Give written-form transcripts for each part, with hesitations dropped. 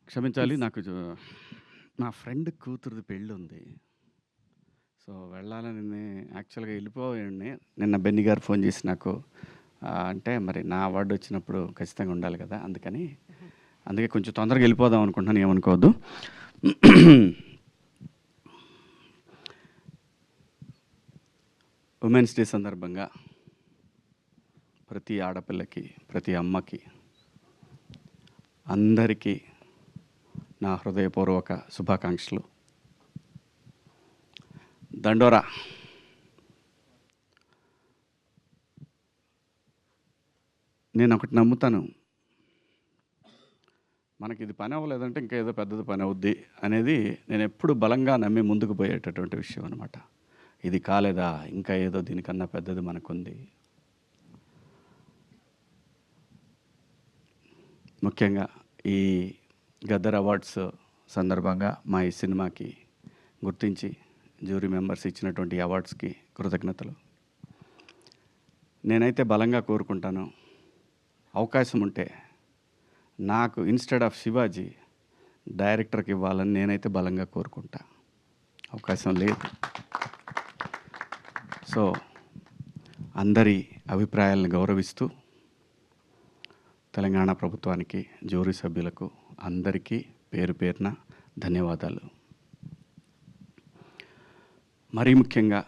క్షమించాలి. ప్లీజ్. నాకు నా ఫ్రెండ్ కూతురిది పెళ్ళుంది. సో, వెళ్ళాలని యాక్చువల్‌గా ఎళ్ళిపోయాన్ని. నిన్న బెన్నీ గారు ఫోన్ చేసి నాకు అంటే మరి నా అవార్డొచ్చినప్పుడు ఖచ్చితంగా ఉండాలి కదా! అందుకే కొంచెం తొందరగా ఎళ్ళిపోదాం అనుకుంటున్నాను. ఏమనుకోవద్దు. ఉమెన్స్ డే సందర్భంగా ప్రతి ఆడపిల్లకి, ప్రతి అమ్మకి, అందరికీ నా హృదయపూర్వక శుభాకాంక్షలు. దండోరా! నేనొకటి నమ్ముతాను. మనకిది పని అవ్వలేదంటే ఇంకా ఏదో పెద్దది పని అవుద్ది అనేది నేనెప్పుడు బలంగా నమ్మి ముందుకు పోయేటటువంటి విషయం అనమాట. ఇది కాలేదా ఇంకా ఏదో దీనికన్నా పెద్దది మనకుంది. ముఖ్యంగా ఈ గద్దర్ అవార్డ్స్ సందర్భంగా మా ఈ సినిమాకి గుర్తించి జ్యూరీ మెంబర్స్ ఇచ్చినటువంటి అవార్డ్స్కి కృతజ్ఞతలు. నేనైతే బలంగా కోరుకుంటాను, అవకాశం ఉంటే నాకు ఇన్‌స్టెడ్ ఆఫ్ శివాజీ డైరెక్టర్‌కి ఇవ్వాలని నేనైతే బలంగా కోరుకుంటా. అవకాశం లేదు. సో, అందరి అభిప్రాయాలను గౌరవిస్తూ తెలంగాణ ప్రభుత్వానికి, జ్యూరీ సభ్యులకు అందరికీ పేరు పేరున ధన్యవాదాలు. మరీ ముఖ్యంగా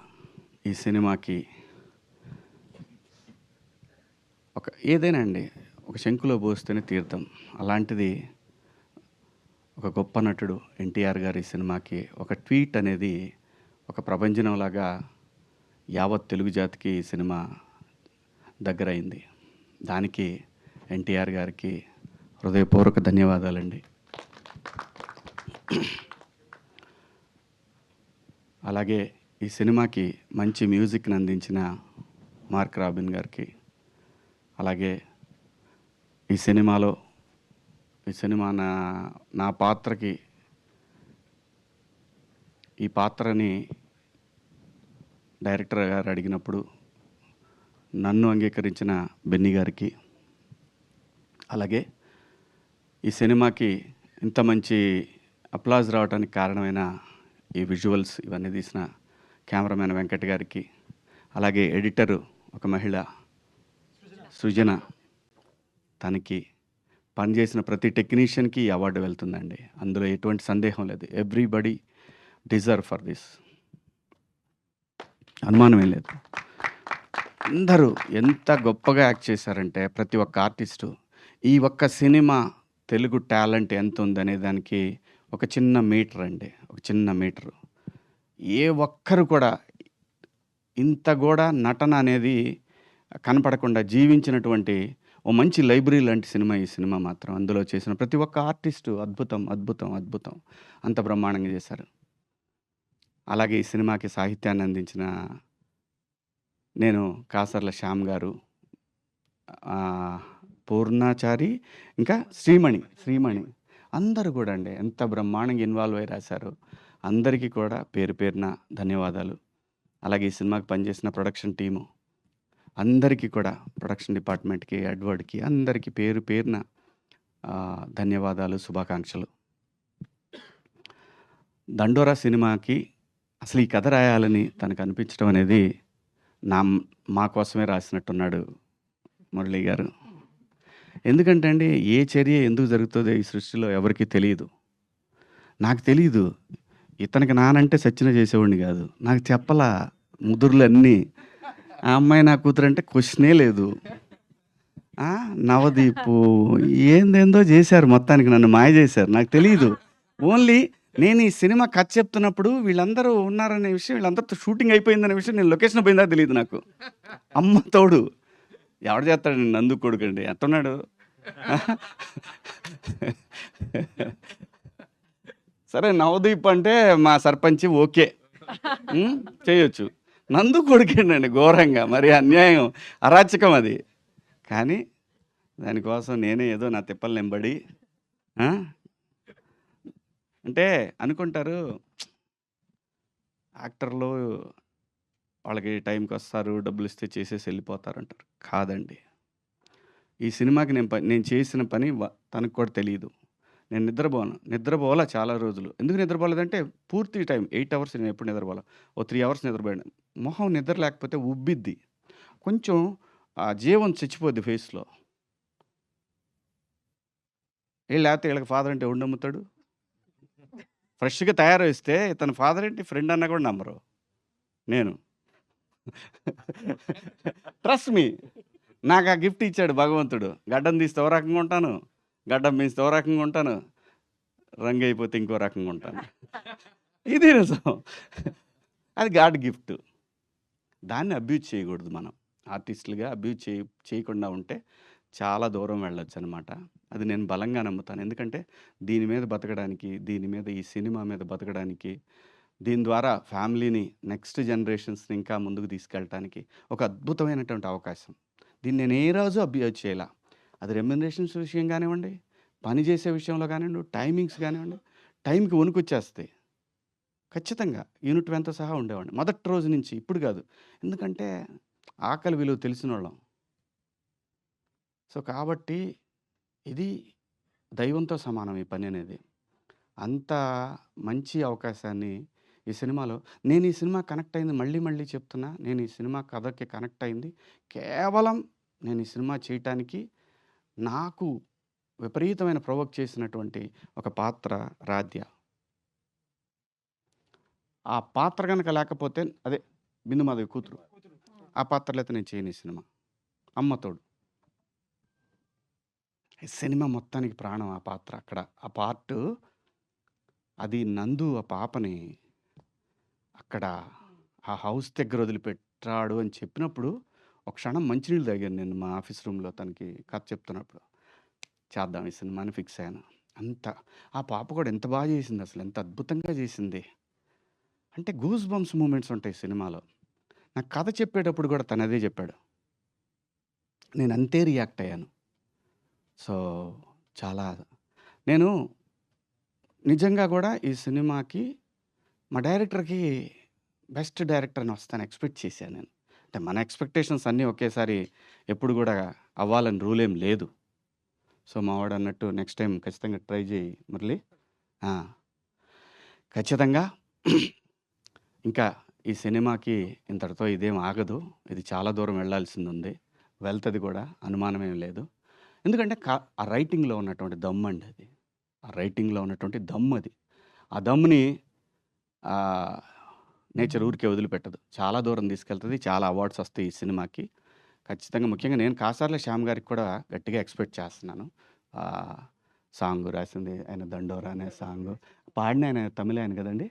ఈ సినిమాకి ఏదైనా అండి ఒక శంకులో పోస్తేనే తీర్థం. అలాంటిది ఒక గొప్ప నటుడు ఎన్టీఆర్ గారి సినిమాకి ఒక ట్వీట్ అనేది ఒక ప్రభంజనంలాగా యావత్ తెలుగు జాతికి ఈ సినిమా దగ్గరైంది. దానికి ఎన్టీఆర్ గారికి హృదయపూర్వక ధన్యవాదాలండి. అలాగే ఈ సినిమాకి మంచి మ్యూజిక్‌ని అందించిన మార్క్ రాబిన్ గారికి, అలాగే ఈ సినిమా నా పాత్రకి ఈ పాత్రని డైరెక్టర్ గారు అడిగినప్పుడు నన్ను అంగీకరించిన బెన్నీ గారికి, అలాగే ఈ సినిమాకి ఇంత మంచి అప్లాజ్ రావడానికి కారణమైన ఈ విజువల్స్ ఇవన్నీ తీసిన కెమెరామెన్ వెంకట్ గారికి, అలాగే ఎడిటరు ఒక మహిళ సృజన, తనకి పనిచేసిన ప్రతి టెక్నీషియన్‌కి ఈ అవార్డు వెళ్తుందండి. అందులో ఎటువంటి సందేహం లేదు. Everybody deserve for this. అనుమానమేం లేదు. అందరూ ఎంత గొప్పగా యాక్ట్ చేశారంటే ప్రతి ఒక్క ఆర్టిస్టు ఈ ఒక్క సినిమా తెలుగు టాలెంట్ ఎంత ఉందనే దానికి ఒక చిన్న మీటర్ అండి. ఒక చిన్న మీటరు. ఏ ఒక్కరు కూడా ఇంత కూడా నటన అనేది కనపడకుండా జీవించినటువంటి ఓ మంచి లైబ్రరీ లాంటి సినిమా ఈ సినిమా మాత్రం. అందులో చేసిన ప్రతి ఒక్క ఆర్టిస్టు అద్భుతం, అద్భుతం, అద్భుతం. అంత బ్రహ్మాండంగా చేశారు. అలాగే ఈ సినిమాకి సాహిత్యాన్ని అందించిన నేను కాసర్ల శ్యామ్ గారు, పూర్ణాచారి, ఇంకా శ్రీమణి అందరూ కూడా అండి ఎంత బ్రహ్మాండంగా ఇన్వాల్వ్ అయ్యి రాశారు. అందరికీ కూడా పేరు పేరున ధన్యవాదాలు. అలాగే ఈ సినిమాకి పనిచేసిన ప్రొడక్షన్ టీము అందరికీ కూడా, ప్రొడక్షన్ డిపార్ట్మెంట్‌కి, ఎడ్వర్డ్‌కి అందరికీ పేరు పేరున ధన్యవాదాలు, శుభాకాంక్షలు. దండోరా సినిమాకి అసలు ఈ కథ రాయాలని తనకు అనిపించడం అనేది మా కోసమే రాసినట్టున్నాడు మురళీ గారు. ఎందుకంటే అండి ఏ చర్య ఎందుకు జరుగుతుందో ఈ సృష్టిలో ఎవరికీ తెలీదు. నాకు తెలీదు. ఇతనికి నానంటే సచ్చిన చేసేవాడిని కాదు. నాకు చెప్పలా ముదురులన్నీ. ఆ అమ్మాయి నా కూతురంటే క్వెషనే లేదు. నవదీపు ఏందేందో చేశారు, మొత్తానికి నన్ను మాయ చేశారు. నాకు తెలీదు. ఓన్లీ నేను ఈ సినిమా కథ చెప్తున్నప్పుడు వీళ్ళందరూ ఉన్నారనే విషయం, వీళ్ళందరితో షూటింగ్ అయిపోయిందనే విషయం, నేను లొకేషన్ పోయిందా తెలీదు నాకు. అమ్మ తోడు. ఎవడు చేస్తాడండి నందు కొడుకండి, ఎట్టున్నాడు? సరే నవదీప్ అంటే మా సర్పంచి ఓకే, చేయొచ్చు. నందు కొడుకేండండి ఘోరంగా, మరి అన్యాయం, అరాచకం అది. కానీ దానికోసం నేనే ఏదో నా తిప్పలు నింబడి అంటే అనుకుంటారు యాక్టర్లు వాళ్ళకి టైంకి వస్తారు, డబ్బులు ఇస్తే చేసేసి వెళ్ళిపోతారు అంటారు. కాదండి, ఈ సినిమాకి నేను చేసిన పని తనకు కూడా తెలియదు. నేను నిద్రపోలా చాలా రోజులు. ఎందుకు నిద్రపోలేదంటే పూర్తి టైం 8 అవర్స్ నేను ఎప్పుడు నిద్రపోలా. ఓ 3 అవర్స్ నిద్రపోయాను. మొహం నిద్ర లేకపోతే ఉబ్బిద్ది. కొంచెం జీవం చచ్చిపోద్ది ఫేస్‌లో. లేకపోతే ఈళ్ళకి ఫాదర్ అంటే ఎవడు నమ్ముతాడు? ఫ్రెష్‌గా తయారొస్తే ఇతను ఫాదర్ ఏంటి, ఫ్రెండ్ అన్నా కూడా నమ్మరు. నేను. Trust me. నాకు ఆ గిఫ్ట్ ఇచ్చాడు భగవంతుడు. గడ్డం తీస్తే ఓ రకంగా ఉంటాను. గడ్డం పెంచితే ఓ రకంగా ఉంటాను. రంగు అయిపోతే ఇంకో రకంగా ఉంటాను. ఇది నిజం. అది గాడ్ గిఫ్ట్. దాన్ని అబ్యూజ్ చేయకూడదు మనం. ఆర్టిస్టులుగా అబ్యూజ్ చేయకుండా ఉంటే చాలా దూరం వెళ్ళొచ్చనమాట. అది నేను బలంగా నమ్ముతాను. ఎందుకంటే దీని మీద బతకడానికి, ఈ సినిమా మీద బతకడానికి, దీని ద్వారా ఫ్యామిలీని, నెక్స్ట్ జనరేషన్స్‌ని ఇంకా ముందుకు తీసుకెళ్ళటానికి ఒక అద్భుతమైనటువంటి అవకాశం. దీన్ని నేను ఏ రోజు అబ్యూజ్ చేయలా. అది రెమ్యునరేషన్స్ విషయం కానివ్వండి, పని చేసే విషయంలో కానివ్వండి, టైమింగ్స్ కానివ్వండి, టైంకి వణుకొచ్చేస్తాయి. ఖచ్చితంగా యూనిట్ సహా ఉండేవాడిని. మొదటి రోజు నుంచి, ఇప్పుడు కాదు. ఎందుకంటే ఆకలి విలువ తెలిసినోళ్ళం. సో, కాబట్టి ఇది దైవంతో సమానం ఈ పని అనేది. అంత మంచి అవకాశాన్ని ఈ సినిమాలో నేను ఈ సినిమా కనెక్ట్ అయింది మళ్ళీ మళ్ళీ చెప్తున్నా. నేను ఈ సినిమా కథకి కనెక్ట్ అయింది కేవలం నేను ఈ సినిమా చేయటానికి నాకు విపరీతమైన ప్రొవోక్ చేసినటువంటి ఒక పాత్ర రాధ్య. ఆ పాత్ర గనక లేకపోతే అదే బిందుమాధవి కూతురు. ఆ పాత్ర లేతే నేను చేయను ఈ సినిమా. అమ్మ తోడు. ఈ సినిమా మొత్తానికి ప్రాణం ఆ పాత్ర అక్కడ. ఆ పార్టు అది నందు ఆ పాపని అక్కడ ఆ హౌస్ దగ్గర వదిలిపెట్టాడు అని చెప్పినప్పుడు ఒక క్షణం మంచినీళ్ళు తాగాను నేను మా ఆఫీస్ రూమ్‌లో తనకి కథ చెప్తున్నప్పుడు. చేద్దాం ఈ సినిమాని ఫిక్స్ అయ్యాను. అంత ఆ పాప కూడా ఎంత బాగా చేసింది అసలు. ఎంత అద్భుతంగా చేసింది. అంటే గూస్ బంప్స్ మూమెంట్స్ ఉంటాయి సినిమాలో. నాకు కథ చెప్పేటప్పుడు కూడా తను అదే చెప్పాడు. నేను అంతే రియాక్ట్ అయ్యాను. సో, చాలా నేను నిజంగా కూడా ఈ సినిమాకి మా డైరెక్టర్‌కి బెస్ట్ డైరెక్టర్ అని వస్తాను ఎక్స్‌పెక్ట్ చేశాను నేను. అంటే మన ఎక్స్‌పెక్టేషన్స్ అన్నీ ఒకేసారి ఎప్పుడు కూడా అవ్వాలని రూల్ ఏం లేదు. సో, మావాడు అన్నట్టు నెక్స్ట్ టైమ్ ఖచ్చితంగా ట్రై చేయి మురళి. ఆ! ఖచ్చితంగా ఇంకా ఈ సినిమాకి ఇంతటితో ఇదేం ఆగదు. ఇది చాలా దూరం వెళ్ళాల్సిందుంది. వెళ్తది కూడా అనుమానమేం లేదు. ఎందుకంటే ఆ రైటింగ్‌లో ఉన్నటువంటి దమ్మండి అది. ఆ రైటింగ్‌లో ఉన్నటువంటి దమ్మది. ఆ దమ్ముని ఆహ్, నేచర్ ఊరికే వదిలిపెట్టదు. చాలా దూరం తీసుకెళ్తది. చాలా అవార్డ్స్ వస్తాయి ఈ సినిమాకి. ఖచ్చితంగా ముఖ్యంగా నేను కాసార్ల శ్యామ్ గారికి కూడా గట్టిగా ఎక్స్‌పెక్ట్ చేస్తున్నాను. సాంగ్ రాసింది ఆయన 'దండోరా' అనే సాంగు. పాడిన ఆయన తమిళ్ ఆయన కదండీ!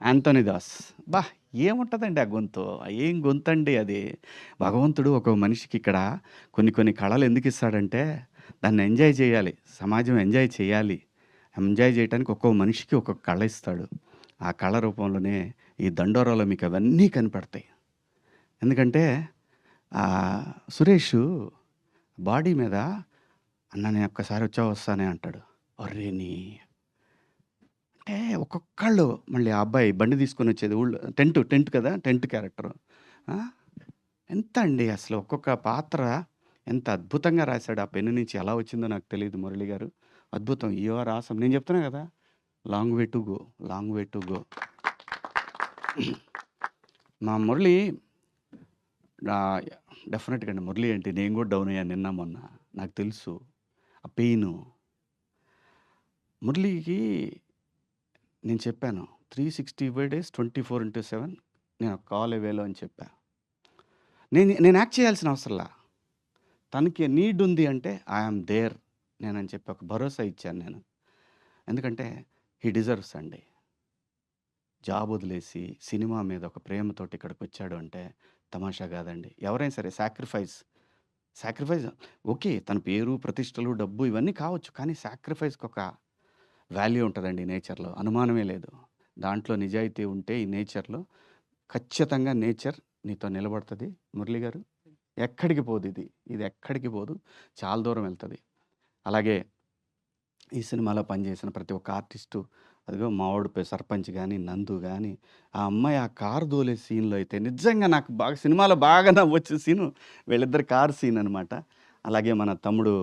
యాంథోనీ దాస్. అబ్బా! ఏముంటదండి ఆ గొంతు. ఏం గొంతండి అది. భగవంతుడు ఒక మనిషికి ఇక్కడ కొన్ని కొన్ని కళలు ఎందుకిస్తాడంటే దాన్ని ఎంజాయ్ చేయాలి. సమాజం ఎంజాయ్ చేయాలి. ఎంజాయ్ చేయటానికి ఒక్కో మనిషికి ఒక్కొక్క కళ ఇస్తాడు. ఆ కళ రూపంలోనే ఈ 'దండోరా'లో మీకు అవన్నీ కనపడతాయి. ఎందుకంటే సురేషు బాడీ మీద "అన్న నేను ఒక్కసారి వస్తానే" అంటాడు. అర్రె నీ అంటే ఒక్కొక్కళ్ళు మళ్ళీ ఆ అబ్బాయి బండి తీసుకొని వచ్చేది ఊళ్ళో టెంట్ కదా! Tent character. ఆ! ఎంత అండి అసలు ఒక్కొక్క పాత్ర ఎంత అద్భుతంగా రాశాడు. ఆ పెన్ను నుంచి ఎలా వచ్చిందో నాకు తెలీదు మురళి గారు. అద్భుతం. You are awesome. నేను చెప్తున్నా కదా! Long way to go. Long way to go. మా మురళి డెఫినెట్‌గా అండి. మురళి ఏంటి నేను కూడా డౌన్ అయ్యాను నిన్న మొన్న. నాకు తెలుసు. ఆ పెయిను. మురళికి నేను చెప్పాను. 365 డేస్ 24/7 నేను కాల్ అవేలో అని చెప్పా. నేను యాక్ట్ చేయాల్సిన అవసరంలా. తనకి నీడ్ ఉంది అంటే ఐ యామ్ దేర్ నేనని చెప్పి ఒక భరోసా ఇచ్చాను నేను. ఎందుకంటే హి డిజర్వ్స్ అండి. జాబ్ వదిలేసి సినిమా మీద ఒక ప్రేమతోటి ఇక్కడికొచ్చాడు అంటే తమాషా కాదండి. ఎవరైనా సరే సాక్రిఫైస్ ఓకే. తన పేరు, ప్రతిష్టలు, డబ్బు ఇవన్నీ కావచ్చు. కానీ సాక్రిఫైస్‌కి ఒక వాల్యూ ఉంటదండి నేచర్‌లో. అనుమానమే లేదు. దాంట్లో నిజాయితీ ఉంటే ఈ నేచర్‌లో ఖచ్చితంగా నేచర్ నీతో నిలబడతది మురళి గారు. ఎక్కడికి పోదిది. ఇది ఎక్కడికి పోదు. చాలా దూరం వెళ్తది. అలాగే ఈ సినిమాలో పనిచేసిన ప్రతి ఒక్క ఆర్టిస్టు అదిగో మావోడు సర్పంచ్ గాని, నందు గాని, ఆ అమ్మాయి ఆ కారు దోలే సీన్‌లో అయితే నిజంగా నాకు బాగా సినిమాలో బాగా నవ్వొచ్చిన సీను వీళ్ళిద్దరి కారు సీన్ అనమాట. అలాగే మన తమ్ముడు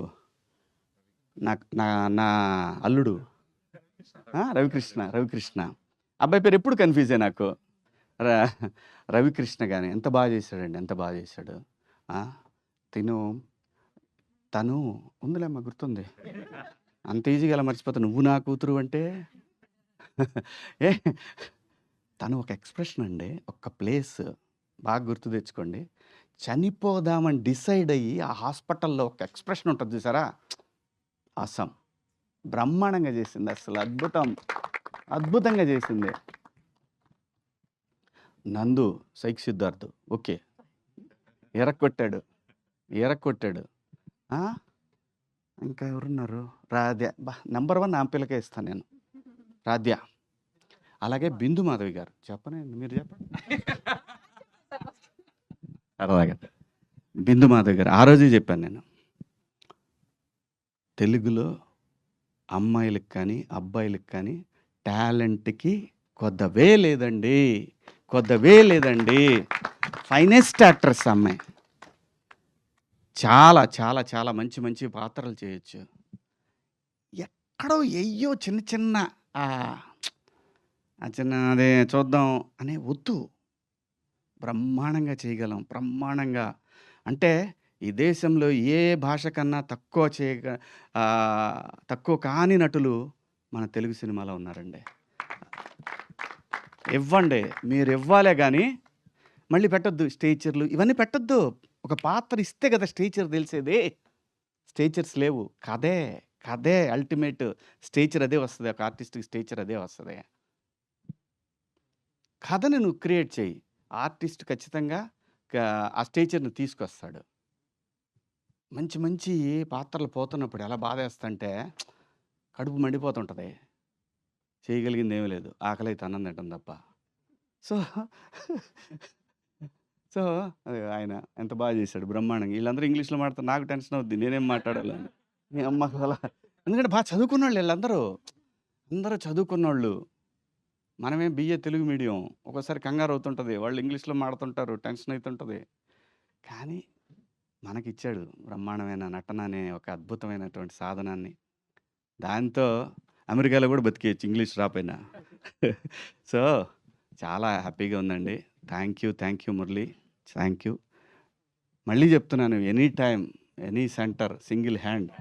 నా నా అల్లుడు రవికృష్ణ అబ్బాయి పేరు ఎప్పుడు కన్ఫ్యూజే నాకు. రవికృష్ణ కానీ ఎంత బాగా చేశాడండి, ఎంత బాగా చేశాడు. తను ఉందిలేమ్మా, గుర్తుంది. అంత ఈజీగా ఎలా మర్చిపోతా, నువ్వు నా కూతురు అంటే. ఏ తను ఒక ఎక్స్ప్రెషన్ అండి, ఒక ప్లేస్ బాగా గుర్తు తెచ్చుకోండి. చనిపోదామని డిసైడ్ అయ్యి ఆ హాస్పిటల్లో ఒక ఎక్స్ప్రెషన్ ఉంటుంది చూసారా, అసం బ్రహ్మాండంగా చేసింది, అసలు అద్భుతంగా చేసింది. నందు సైక్ సిద్ధార్థ్ ఓకే, ఎరక్కొట్టాడు. ఇంకా ఎవరున్నారు, రాధ్య నెంబర్ 1 ఆ పిల్లకే ఇస్తాను నేను, రాధ్య. అలాగే బిందు మాధవి గారు, చెప్పనండి మీరు చెప్పండి. అలాగే బిందు మాధవి గారు, ఆ రోజే చెప్పాను నేను, తెలుగులో అమ్మాయిలకు కానీ అబ్బాయిలకు కానీ టాలెంట్కి కొద్దవే లేదండి. ఫైనెస్ట్ యాక్ట్రెస్ అమ్మాయి, చాలా చాలా చాలా మంచి మంచి పాత్రలు చేయొచ్చు. ఎక్కడో ఎయ్యో చిన్న అదే చూద్దాం అనే వద్దు, బ్రహ్మాండంగా చేయగలం, బ్రహ్మాండంగా. అంటే ఈ దేశంలో ఏ భాష కన్నా తక్కువ కాని నటులు మన తెలుగు సినిమాలో ఉన్నారండి. ఇవ్వండి, మీరు ఇవ్వాలే కానీ మళ్ళీ పెట్టద్దు స్టేచర్లు ఇవన్నీ పెట్టద్దు. ఒక పాత్ర ఇస్తే కదా స్టేచర్ తెలిసేది. స్టేచర్స్ లేవు, కథే అల్టిమేట్ స్టేచర్, అదే వస్తుంది. ఒక ఆర్టిస్ట్కి స్టేచర్ అదే వస్తుంది. కథని నువ్వు క్రియేట్ చేయి, ఆర్టిస్ట్ ఖచ్చితంగా ఆ స్టేచర్ని తీసుకొస్తాడు. మంచి మంచి పాత్రలు పోతున్నప్పుడు ఎలా బాధేస్తుంటే కడుపు మండిపోతుంటుంది, చేయగలిగింది ఏమీ లేదు, ఆకలి అయితే అన్నం తింటాం తప్ప. సో సో ఆయన ఎంత బాగా చేశాడు, బ్రహ్మాండంగా. వీళ్ళందరూ ఇంగ్లీష్లో మాట్లాడితే నాకు టెన్షన్ అవుద్ది, నేనేం మాట్లాడాలని. మీ అమ్మ అలా, ఎందుకంటే బాగా చదువుకున్న వాళ్ళు వీళ్ళందరూ, అందరూ చదువుకున్నోళ్ళు. మనమే బిఏ తెలుగు మీడియం, ఒక్కోసారి కంగారు అవుతుంటుంది, వాళ్ళు ఇంగ్లీష్లో మాడుతుంటారు, టెన్షన్ అవుతుంటుంది. కానీ మనకిచ్చాడు బ్రహ్మాండమైన నటన అనే ఒక అద్భుతమైనటువంటి సాధనాన్ని. దాంతో అమెరికాలో కూడా బతికేయచ్చు ఇంగ్లీష్ రాపోయినా. సో చాలా హ్యాపీగా ఉందండి. Thank you Murali, thank you. మళ్ళీ చెప్తున్నాను, any time any centre single hand.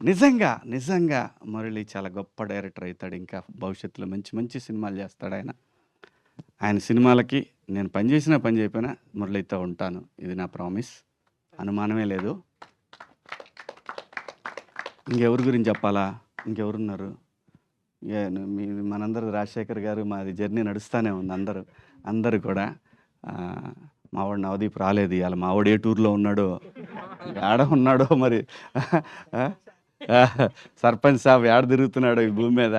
నిజంగా మురళి చాలా గొప్ప డైరెక్టర్ అవుతాడు. ఇంకా భవిష్యత్తులో మంచి మంచి సినిమాలు చేస్తాడు ఆయన సినిమాలకి నేను పని చేయకపోయినా మురళితో ఉంటాను, ఇది నా ప్రామిస్, అనుమానమే లేదు. ఇంకెవరి గురించి చెప్పాలా, ఇంకెవరున్నారు? మనందరూ రాజశేఖర్ గారు, మాది జర్నీ నడుస్తూనే ఉంది. అందరూ కూడా మావాడు నవదీప్ రాలేదు ఇవాళ, మావాడు ఏ టూర్లో ఉన్నాడో, ఏడ ఉన్నాడో మరి, సర్పంచ్ సాబ్ ఏడ తిరుగుతున్నాడో ఈ భూమి మీద.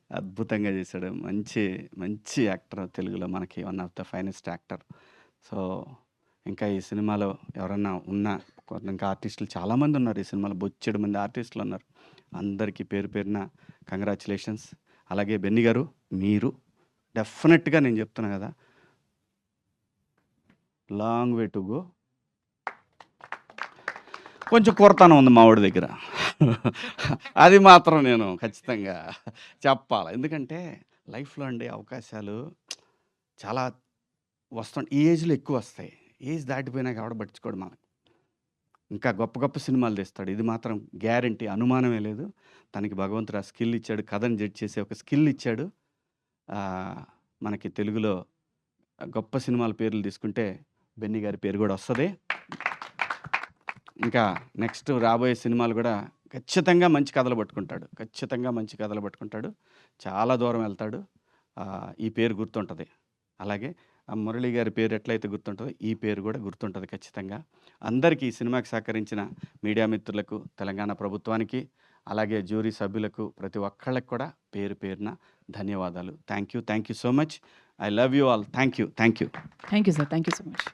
అద్భుతంగా చేశాడు, మంచి యాక్టర్, తెలుగులో మనకి one of the finest actor. So ఇంకా ఈ సినిమాలో ఎవరన్నా ఇంకా ఆర్టిస్టులు చాలామంది ఉన్నారు ఈ సినిమాలో, బొచ్చెడు మంది ఆర్టిస్టులు ఉన్నారు. అందరికీ పేరున కంగ్రాచులేషన్స్. అలాగే బెన్నీ గారు, మీరు డెఫినెట్గా నేను చెప్తున్నా కదా, లాంగ్ వే టు గో. కొంచెం కొరతనం ఉంది మావాడి దగ్గర, అది మాత్రం నేను ఖచ్చితంగా చెప్పాలి. ఎందుకంటే లైఫ్లో అండి అవకాశాలు చాలా వస్తాయి, ఈ ఏజ్లో ఎక్కువ వస్తాయి, ఏజ్ దాటిపోయినాక ఎవడ పట్టించుకోడు మనకు. ఇంకా గొప్ప గొప్ప సినిమాలు తీస్తాడు, ఇది మాత్రం గ్యారంటీ, అనుమానమే లేదు. తనకి భగవంతుడు ఆ స్కిల్ ఇచ్చాడు, కథను జడ్జ్ చేసే ఒక స్కిల్ ఇచ్చాడు. మనకి తెలుగులో గొప్ప సినిమాల పేర్లు తీసుకుంటే బెన్నీ గారి పేరు కూడా వస్తుంది. ఇంకా నెక్స్ట్ రాబోయే సినిమాలు కూడా ఖచ్చితంగా మంచి కథలు పట్టుకుంటాడు, చాలా దూరం వెళ్తాడు. ఈ పేరు గుర్తుంటుంది. అలాగే మురళి గారి పేరు ఎట్లయితే గుర్తుంటుందో ఈ పేరు కూడా గుర్తుంటుంది ఖచ్చితంగా. అందరికీ ఈ సినిమాకి సహకరించిన మీడియా మిత్రులకు, తెలంగాణ ప్రభుత్వానికి, అలాగే జ్యూరీ సభ్యులకు, ప్రతి ఒక్కళ్ళకి కూడా పేరున ధన్యవాదాలు. Thank you so much. I love you all. Thank you sir. Thank you so much.